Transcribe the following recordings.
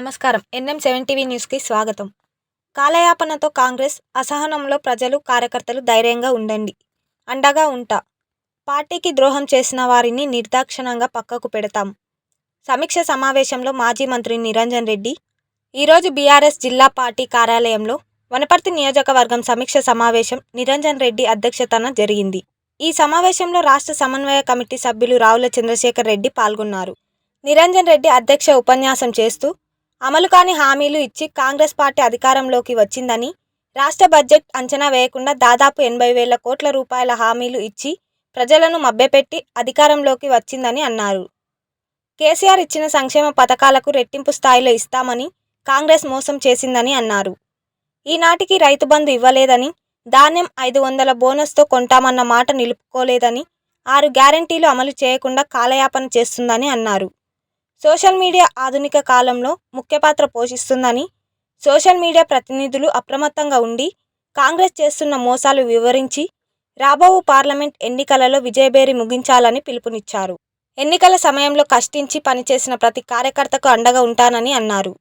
నమస్కారం. NM7 TV న్యూస్కి స్వాగతం. కాలయాపనతో కాంగ్రెస్ అసహనంలో ప్రజలు, కార్యకర్తలు ధైర్యంగా ఉండండి. అండగా ఉంటా. పార్టీకి ద్రోహం చేసిన వారిని నిర్దాక్షిణ్యంగా పక్కకు పెడతాం. సమీక్ష సమావేశంలో మాజీ మంత్రి నిరంజన్ రెడ్డి ఈరోజు బీఆర్ఎస్ జిల్లా పార్టీ కార్యాలయంలో వనపర్తి నియోజకవర్గం సమీక్ష సమావేశం నిరంజన్ రెడ్డి అధ్యక్షతన జరిగింది. ఈ సమావేశంలో రాష్ట్ర సమన్వయ కమిటీ సభ్యులు రావుల చంద్రశేఖర్ రెడ్డి పాల్గొన్నారు. నిరంజన్ రెడ్డి అధ్యక్ష ఉపన్యాసం చేస్తూ అమలు కాని హామీలు ఇచ్చి కాంగ్రెస్ పార్టీ అధికారంలోకి వచ్చిందని, రాష్ట్ర బడ్జెట్ అంచనా వేయకుండా దాదాపు 80,000 కోట్ల రూపాయల హామీలు ఇచ్చి ప్రజలను మభ్యపెట్టి అధికారంలోకి వచ్చిందని అన్నారు. కేసీఆర్ ఇచ్చిన సంక్షేమ పథకాలకు రెట్టింపు స్థాయిలో ఇస్తామని కాంగ్రెస్ మోసం చేసిందని అన్నారు. ఈనాటికి రైతు బంధు ఇవ్వలేదని, ధాన్యం 500 బోనస్తో కొంటామన్న మాట నిలుపుకోలేదని, 6 గ్యారెంటీలు అమలు చేయకుండా కాలయాపన చేస్తుందని అన్నారు. సోషల్ మీడియా ఆధునిక కాలంలో ముఖ్య పాత్ర పోషిస్తుందని, సోషల్ మీడియా ప్రతినిధులు అప్రమత్తంగా ఉండి కాంగ్రెస్ చేస్తున్న మోసాలు వివరించి రాబో పార్లమెంట్ ఎన్నికలలో విజయభేరి ముగించాలని పిలుపునిచ్చారు. ఎన్నికల సమయంలో కష్టించి పనిచేసిన ప్రతి కార్యకర్తకు అండగా ఉంటానని అన్నారు.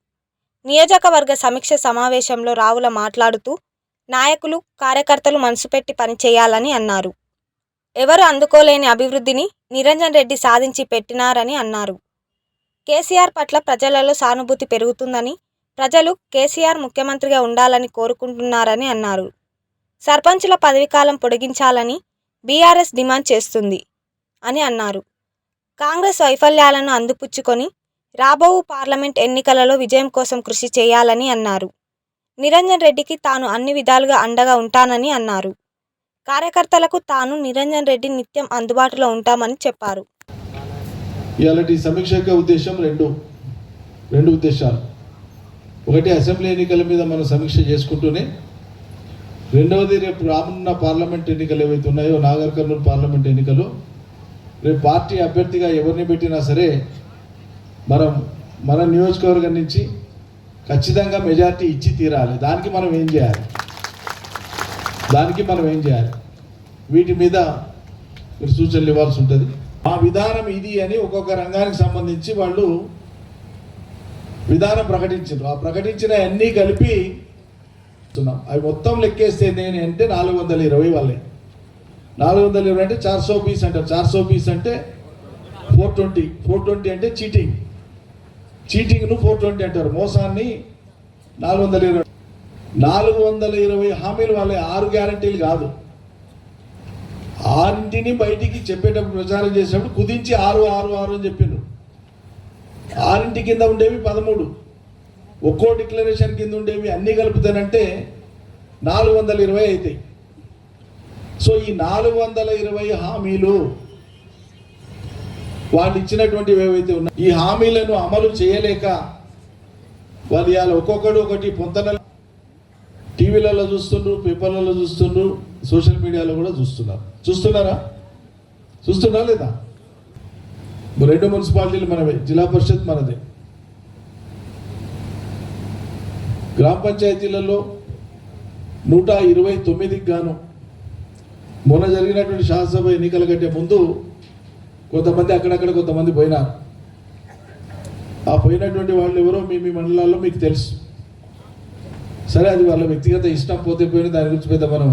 నియోజకవర్గ సమీక్ష సమావేశంలో రావుల మాట్లాడుతూ నాయకులు, కార్యకర్తలు మనసు పెట్టి పనిచేయాలని అన్నారు. ఎవరు అందుకోలేని అభివృద్ధిని నిరంజన్ రెడ్డి సాధించి పెట్టినారని అన్నారు. కేసీఆర్ పట్ల ప్రజలలో సానుభూతి పెరుగుతుందని, ప్రజలు కేసీఆర్ ముఖ్యమంత్రిగా ఉండాలని కోరుకుంటున్నారని అన్నారు. సర్పంచుల పదవీకాలం పొడిగించాలని బీఆర్ఎస్ డిమాండ్ చేస్తుంది అని అన్నారు. కాంగ్రెస్ వైఫల్యాలను అందిపుచ్చుకొని రాబో పార్లమెంట్ ఎన్నికలలో విజయం కోసం కృషి చేయాలని అన్నారు. నిరంజన్ రెడ్డికి తాను అన్ని విధాలుగా అండగా ఉంటానని అన్నారు. కార్యకర్తలకు తాను నిరంజన్ రెడ్డి నిత్యం అందుబాటులో ఉంటామని చెప్పారు. ఇలాంటి సమీక్ష యొక్క ఉద్దేశం రెండు ఉద్దేశాలు. ఒకటి, అసెంబ్లీ ఎన్నికల మీద మనం సమీక్ష చేసుకుంటూనే, రెండవది రేపు రానున్న పార్లమెంట్ ఎన్నికలు ఏవైతే ఉన్నాయో, నాగర్ కర్నూలు పార్లమెంట్ ఎన్నికలు, రేపు పార్టీ అభ్యర్థిగా ఎవరిని పెట్టినా సరే మన నియోజకవర్గం నుంచి ఖచ్చితంగా మెజార్టీ ఇచ్చి తీరాలి. దానికి మనం ఏం చేయాలి, వీటి మీద మీరు సూచనలు ఇవ్వాల్సి ఉంటుంది. ఆ విధానం ఇది అని ఒక్కొక్క రంగానికి సంబంధించి వాళ్ళు విధానం ప్రకటించారు. ఆ ప్రకటించిన అన్నీ కలిపి అవి మొత్తం లెక్కేస్తే నేను అంటే 420 వాళ్ళే. 420 అంటే 400 పీస్ అంటారు. 400 పీస్ అంటే 420 అంటే చీటింగ్ను 420 అంటారు. మోసాన్ని 420 హామీలు వాళ్ళే. 6 గ్యారంటీలు కాదు. 6 బయటికి చెప్పేటప్పుడు, ప్రచారం చేసేటప్పుడు కుదించి 6 అని చెప్పిండ్రు. 6 కింద ఉండేవి 13, ఒక్కో డిక్లరేషన్ కింద ఉండేవి అన్నీ కలుపుతానంటే 420 అవుతాయి. సో ఈ 420 హామీలు వాళ్ళు ఇచ్చినటువంటివి ఏవైతే ఉన్నాయి, ఈ హామీలను అమలు చేయలేక వాళ్ళు ఇవాళ ఒక్కొక్కడు ఒకటి పొంతన టీవీలలో చూస్తుండ్రు, పేపర్లలో చూస్తుండ్రు, సోషల్ మీడియాలో కూడా చూస్తున్నారా లేదా? 2 మున్సిపాలిటీలు మనవే, జిల్లా పరిషత్ మనదే. గ్రామ పంచాయతీలలో 129కి గాను మొన్న జరిగినటువంటి శాసనసభ ఎన్నికల కంటే ముందు కొంతమంది అక్కడక్కడ కొంతమంది పోయినారు. ఆ పోయినటువంటి వాళ్ళు ఎవరో మీ మండలాల్లో మీకు తెలుసు. సరే, అది వాళ్ళ వ్యక్తిగత ఇష్టం, పోతే పోయిన దాని గురించి పెద్ద మనం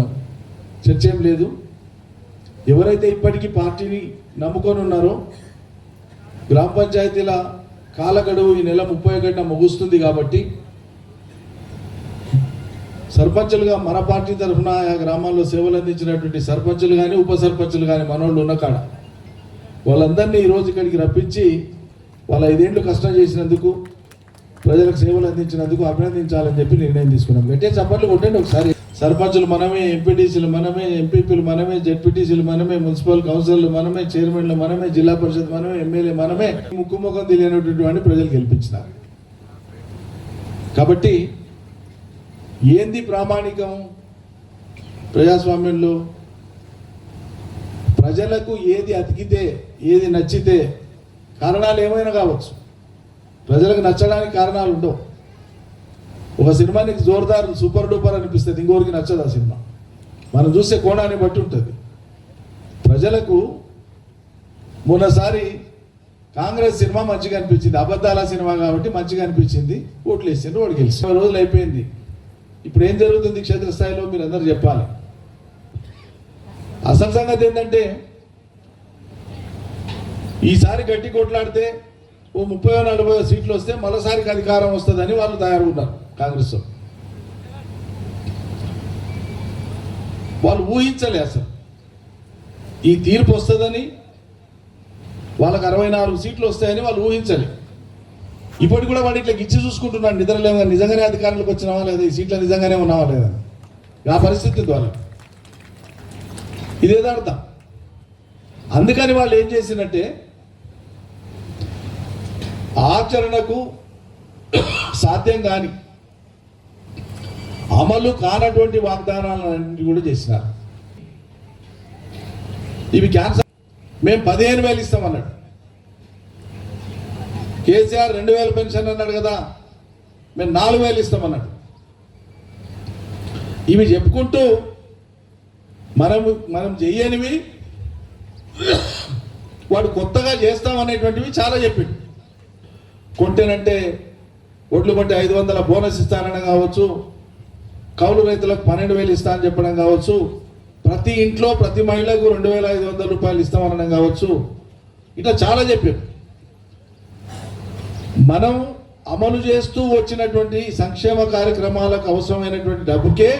చర్చ ఏం లేదు. ఎవరైతే ఇప్పటికీ పార్టీని నమ్ముకొని ఉన్నారో, గ్రామ పంచాయతీల కాలగడువు ఈ నెల 31న ముగుస్తుంది కాబట్టి సర్పంచులుగా మన పార్టీ తరఫున ఆ గ్రామాల్లో సేవలు అందించినటువంటి సర్పంచులు కానీ, ఉప సర్పంచులు కానీ మనోళ్ళు ఉన్న కాడ వాళ్ళందరినీ ఈరోజు ఇక్కడికి రప్పించి వాళ్ళ 5 ఏళ్ళు కష్టం చేసినందుకు, ప్రజలకు సేవలు అందించినందుకు అభినందించాలని చెప్పి నిర్ణయం తీసుకున్నాం. గట్టే చప్పట్లు కొట్టండి ఒకసారి. సర్పంచులు మనమే, ఎంపీటీసీలు మనమే, ఎంపీపీలు మనమే, జెడ్పీటీసీలు మనమే, మున్సిపల్ కౌన్సిలర్లు మనమే, చైర్మన్లు మనమే, జిల్లా పరిషత్ మనమే, ఎమ్మెల్యే మనమే. ముఖం తెలియనటువంటి ప్రజలు గెలిపించినారు. కాబట్టి ఏంది ప్రామాణికం ప్రజాస్వామ్యంలో? ప్రజలకు ఏది అతికితే, ఏది నచ్చితే, కారణాలు ఏమైనా కావచ్చు, ప్రజలకు నచ్చడానికి కారణాలు ఉండవు. ఒక సినిమానికి జోర్దార్ సూపర్ డూపర్ అనిపిస్తుంది, ఇంకోరికి నచ్చదు ఆ సినిమా. మనం చూసే కోణాన్ని బట్టి ఉంటుంది. ప్రజలకు మొన్నసారి కాంగ్రెస్ సినిమా మంచిగా అనిపించింది, అబద్ధాల సినిమా కాబట్టి మంచిగా అనిపించింది, ఓట్లు వేసిండ్రు, ఓటు గెలిచి 20 రోజులు అయిపోయింది. ఇప్పుడు ఏం జరుగుతుంది క్షేత్రస్థాయిలో మీరు అందరూ చెప్పాలి. అసలు సంగతి ఏంటంటే ఈసారి గట్టి కొట్లాడితే ఓ 30-40 సీట్లు వస్తే మరోసారికి అధికారం వస్తుందని వాళ్ళు తయారున్నారు. కాంగ్రెస్ వాళ్ళు ఊహించలే అసలు ఈ తీర్పు వస్తుందని, వాళ్ళకి 64 సీట్లు వస్తాయని వాళ్ళు ఊహించలే. ఇప్పటికి కూడా వాడు ఇట్లా గిచ్చి చూసుకుంటున్నాడు, నిద్రలేము నిజంగానే అధికారంలోకి వచ్చినావా లేదా, ఈ సీట్లు నిజంగానే ఉన్నావా లేదా, ఆ పరిస్థితి ద్వారా ఇదేదో అర్థం. అందుకని వాళ్ళు ఏం చేసినట్టే ఆచరణకు సాధ్యం కాని అమలు కానటువంటి వాగ్దానాలన్నింటినీ కూడా చేసినారు. ఇవి క్యాన్సర్. మేము 15,000 ఇస్తామన్నాడు కేసీఆర్, 2,000 పెన్షన్ అన్నాడు కదా, మేము 4,000 ఇస్తామన్నాడు. ఇవి చెప్పుకుంటూ మనం చెయ్యనివి వాడు కొత్తగా చేస్తామనేటువంటివి చాలా చెప్పిండు. కొంటేనంటే ఒడ్లు కొంటే 500 బోనస్ ఇస్తానడం కావచ్చు, కౌలు రైతులకు 12,000 ఇస్తా అని చెప్పడం కావచ్చు, ప్రతి ఇంట్లో ప్రతి మహిళకు 2,500 రూపాయలు ఇస్తామనడం కావచ్చు, ఇట్లా చాలా చెప్పారు. మనం అమలు చేస్తూ వచ్చినటువంటి సంక్షేమ కార్యక్రమాలకు అవసరమైనటువంటి డబ్బుకే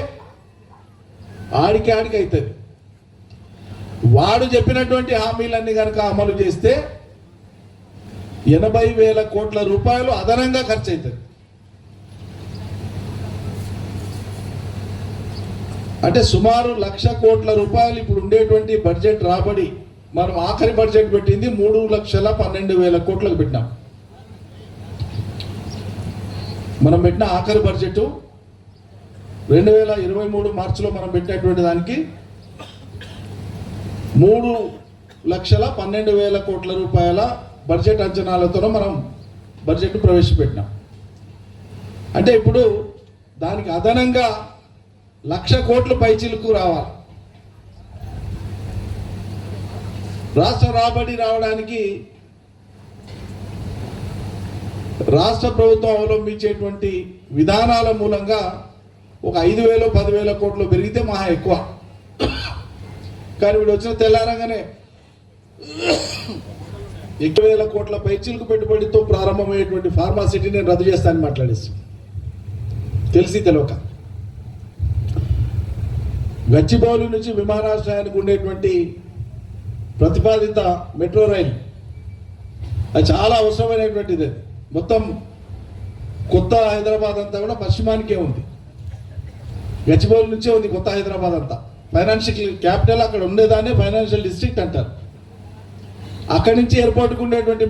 ఆడికి అవుతుంది. వాడు చెప్పినటువంటి హామీలన్నీ కనుక అమలు చేస్తే 80,000 కోట్ల రూపాయలు అదనంగా ఖర్చు అవుతుంది. అంటే సుమారు 1,00,000 కోట్ల రూపాయలు ఇప్పుడు ఉండేటువంటి బడ్జెట్ రాబడి మనం ఆఖరి బడ్జెట్ పెట్టింది 3,12,000 కోట్లకు పెట్టినాం. మనం పెట్టిన ఆఖరి బడ్జెట్ 2023 మార్చిలో మనం పెట్టినటువంటి దానికి 3,12,000 కోట్ల రూపాయల బడ్జెట్ అంచనాలతో మనం బడ్జెట్ ప్రవేశపెట్టినాం. అంటే ఇప్పుడు దానికి అదనంగా 1,00,000 కోట్ల పైచిలకు రావాలి. రాష్ట్ర రాబడి రావడానికి రాష్ట్ర ప్రభుత్వం అవలంబించేటువంటి విధానాల మూలంగా ఒక 5,000-10,000 కోట్లు పెరిగితే మహా ఎక్కువ. కానీ వీడు వచ్చిన తెల్లారంగానే 1,000 కోట్ల పైచిలకు పెట్టుబడితో ప్రారంభమయ్యేటువంటి ఫార్మాసిటీ నేను రద్దు చేస్తానని మాట్లాడేస్తాను, తెలిసి తెలియక. గచ్చిబౌలి నుంచి విమానాశ్రయానికి ఉండేటువంటి ప్రతిపాదిత మెట్రో రైలు అది చాలా అవసరమైనటువంటిది. మొత్తం కొత్త హైదరాబాద్ అంతా కూడా పశ్చిమానికే ఉంది, గచ్చిబౌలి నుంచే ఉంది కొత్త హైదరాబాద్ అంతా. ఫైనాన్షియల్ క్యాపిటల్ అక్కడ ఉండేదాన్ని ఫైనాన్షియల్ డిస్ట్రిక్ట్ అంటారు. అక్కడి నుంచి ఎయిర్పోర్ట్కి ఉండేటువంటి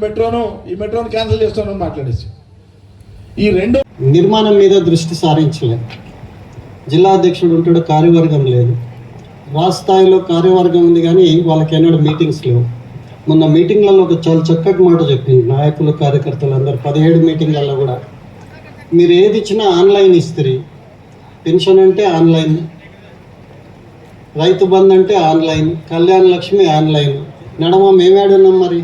ఈ మెట్రోను క్యాన్సిల్ చేస్తామని మాట్లాడేసి ఈ రెండు నిర్మాణం మీద దృష్టి సారించలేదు. జిల్లా అధ్యక్షుడు ఉంటాడు, కార్యవర్గం లేదు. రాష్ట్ర స్థాయిలో కార్యవర్గం ఉంది కానీ వాళ్ళకి ఎన్నడూ మీటింగ్స్ లేవు. మొన్న మీటింగ్లలో ఒక చాలా చక్కటి మాట చెప్పింది నాయకులు కార్యకర్తలు అందరు. 17 మీటింగ్లలో కూడా మీరు ఏది ఇచ్చినా ఆన్లైన్ ఇస్తారు. పెన్షన్ అంటే ఆన్లైన్, రైతు బంధు అంటే ఆన్లైన్, కళ్యాణ లక్ష్మి ఆన్లైన్. నడమ మేమేడున్నాం మరి,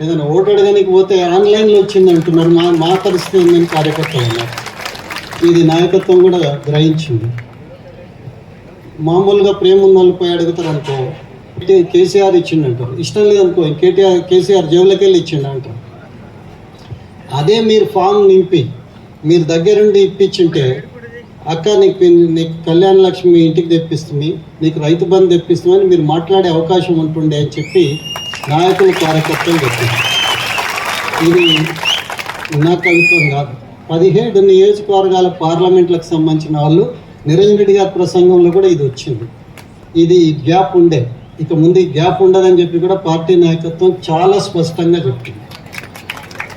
ఏదైనా ఓటు అడగడానికి పోతే ఆన్లైన్లో వచ్చింది అంటున్నారు. మా పరిస్థితి ఉందని కార్యకర్తలు ఉన్నారు. ఇది నాయకత్వం కూడా గ్రహించింది. మామూలుగా ప్రేమ ఉన్న వాళ్ళు పోయి అడుగుతారు అనుకో, కేసీఆర్ ఇచ్చిండు అంటారు. ఇష్టం లేదనుకో కేసీఆర్ జేబులకి వెళ్ళి ఇచ్చిండు అంటారు. అదే మీరు ఫామ్ నింపి మీరు దగ్గరుండి ఇప్పించుంటే, అక్క నీకు కళ్యాణ లక్ష్మి ఇంటికి తెప్పిస్తుంది, నీకు రైతు బంధు తెప్పిస్తుందని మీరు మాట్లాడే అవకాశం ఉంటుండే అని చెప్పి నాయకులు కార్యకర్తలు చెప్పింది. ఇది నా కవిత్వం కాదు. 17 నియోజకవర్గాల పార్లమెంట్లకు సంబంధించిన వాళ్ళు నిరంజన్ రెడ్డి గారి ప్రసంగంలో కూడా ఇది వచ్చింది. ఇది గ్యాప్ ఉండే, ఇక ముందు గ్యాప్ ఉండదని చెప్పి కూడా పార్టీ నాయకత్వం చాలా స్పష్టంగా చెప్పింది.